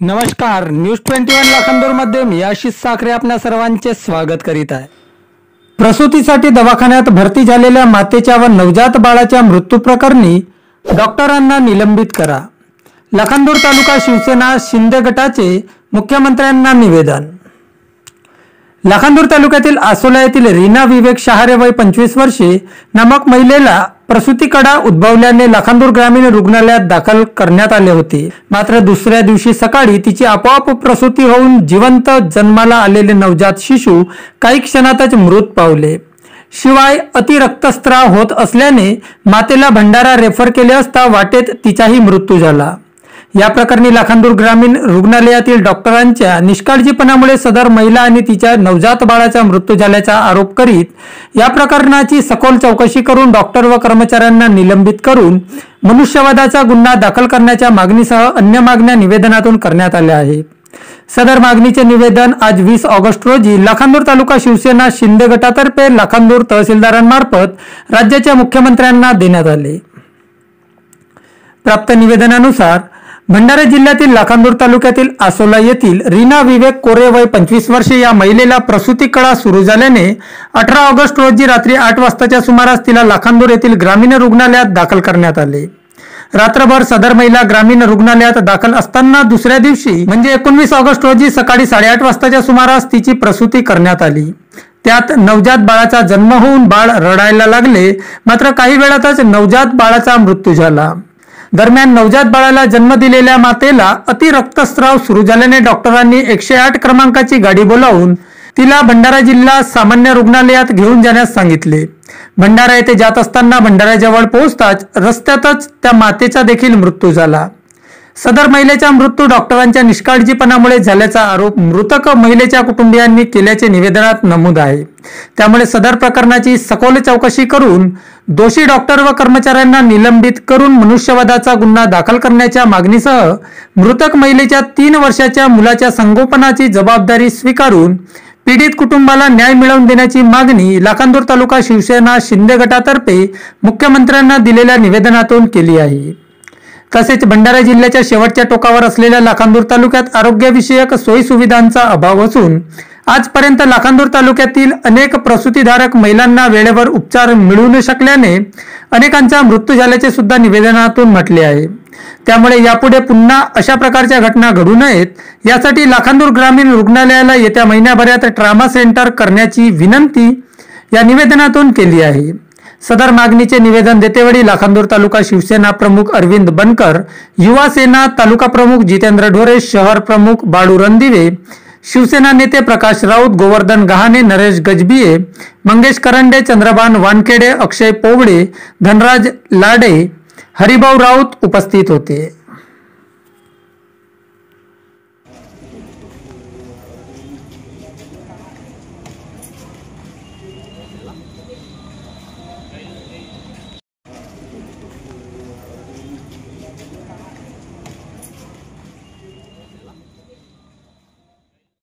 नमस्कार, न्यूज 21 लाखांदूरमध्ये मी आशिष साखरे आपल्या सर्वांचे स्वागत करीत आहे। प्रसूतीसाठी दवाखान्यात भरती झालेल्या मातेच्या व नवजात बाळाच्या मृत्यू प्रकरणी डॉक्टरांना निलंबित करा। लाखांदूर तालुका शिवसेना शिंदे गटाचे मुख्यमंत्र्यांना निवेदन। लाखांदूर तालुक्यातील आसोला येथील रीना विवेक शहारे वय 25 वर्षे नामक महिलेला प्रसूतीकडा उद्भवल्याने लाखांदूर ग्रामीण रुग्णालयात दाखल करण्यात आले होते। मात्र दुसऱ्या दिवशी सकाळी तिची आपोआप प्रसूती होऊन जिवंत जन्माला आलेले नवजात शिशु काही क्षणातच मृत पावले। शिवाय अति रक्तस्राव होत असल्याने मातेला भंडारा रेफर केले असता वाटेत तिचाही मृत्यू झाला। या प्रकरणी लाखांदूर ग्रामीण रुग्णालयातील डॉक्टरांच्या निष्काळजीपणामुळे सदर महिला आणि तिच्या नवजात बाळाचा मृत्यू झाल्याचा आरोप करीत या प्रकरणाची सखोल चौकशी करून डॉक्टर व कर्मचाऱ्यांना निलंबित करून मनुष्यवधाचा गुन्हा दाखल करण्याच्या मागणीसह अन्य मागण्या निवेदनातून करण्यात आल्या आहेत। सदर मागणीचे निवेदन आज 20 ऑगस्ट रोजी लाखांदूर तालुका शिवसेना शिंदे गटातर्फे लाखांदूर तहसीलदारांमार्फत राज्याच्या मुख्यमंत्र्यांना देण्यात आले। प्राप्त निवेदनानुसार भंडारा जिल्ह्यातील लाखांदूर तालुक्यातील आसोला येथील रीना विवेक कोरे वय 25 वर्षे या महिलेला प्रसूती कळा सुरू झाल्याने 18 ऑगस्ट रोजी रात्री 8 वाजताच्या सुमारास तिला लाखांदूर येथील ग्रामीण रुग्णालयात दाखल करण्यात आले। रात्रभर सदर महिला ग्रामीण रुग्णालयात दाखल असताना दुसऱ्या दिवशी म्हणजे 19 ऑगस्ट रोजी सकाळी 8:30 वाजताच्या सुमारास तिची प्रसूती करण्यात आली। त्यात नवजात बाळाचा जन्म होऊन बाळ रडायला लागले, मात्र काही वेळातच नवजात बाळाचा मृत्यू झाला। दरम्यान नवजात बाळाला जन्म दिलेल्या मातेला अति रक्तस्राव सुरू झाल्याने डॉक्टरांनी 108 क्रमांकाची गाडी बोलावून तिला भंडारा जिल्हा सामान्य रुग्णालयात घेऊन जाण्यास सांगितले। भंडारा येथे जात असताना भंडाऱ्याजवळ पोहोचताच रस्त्यातच त्या मातेचा देखील मृत्यू झाला। सदर महिलेचा मृत्यू डॉक्टरांच्या निष्काळजीपणामुळे झाल्याचा आरोप मृतक महिलेच्या कुटुंबियांनी केल्याचे निवेदनात नमूद आहे। त्यामुळे सदर प्रकरणाची सखोल चौकशी करून दोषी डॉक्टर व कर्मचाऱ्यांना निलंबित करून मनुष्यवधाचा गुन्हा दाखल करण्याच्या मागणीसह मृतक महिलेच्या 3 वर्षाच्या मुलाच्या संगोपनाची जबाबदारी स्वीकारून पीडित कुटुंबाला न्याय मिळवून देण्याची मागणी लाखांदूर तालुका शिवसेना शिंदे गटातर्फे मुख्यमंत्र्यांना दिलेल्या निवेदनातून केली आहे। तसेच भंडारा जिल्ह्याच्या शेवटच्या टोकावर असलेल्या लाखांदूर तालुक्यात आरोग्यविषयक सोयी सुविधांचा अभाव असून आजपर्यंत लाखांदूर तालुक्यातील अनेक प्रसूतीधारक महिलांना वेळेवर उपचार मिळू न शकल्याने अनेकांचा मृत्यू झाल्याचे सुद्धा निवेदनातून म्हटले आहे। त्यामुळे यापुढे पुन्हा अशा प्रकारच्या घटना घडू नयेत यासाठी लाखांदूर ग्रामीण रुग्णालयाला येत्या महिन्याभरात ट्रॉमा सेंटर करण्याची विनंती या निवेदनातून केली आहे। सदर मागणीचे निवेदन देतेवेळी लाखांदूर तालुका शिवसेना प्रमुख अरविंद बनकर, युवा सेना तालुका प्रमुख जितेंद्र ढोरे, शहर प्रमुख बाळू रणदिवे, शिवसेना नेते प्रकाश राऊत, गोवर्धन गहाणे, नरेश गजबिये, मंगेश करंडे, चंद्रभान वानखेडे, अक्षय पोवडे, धनराज लाडे, हरिभाऊ राऊत उपस्थित होते।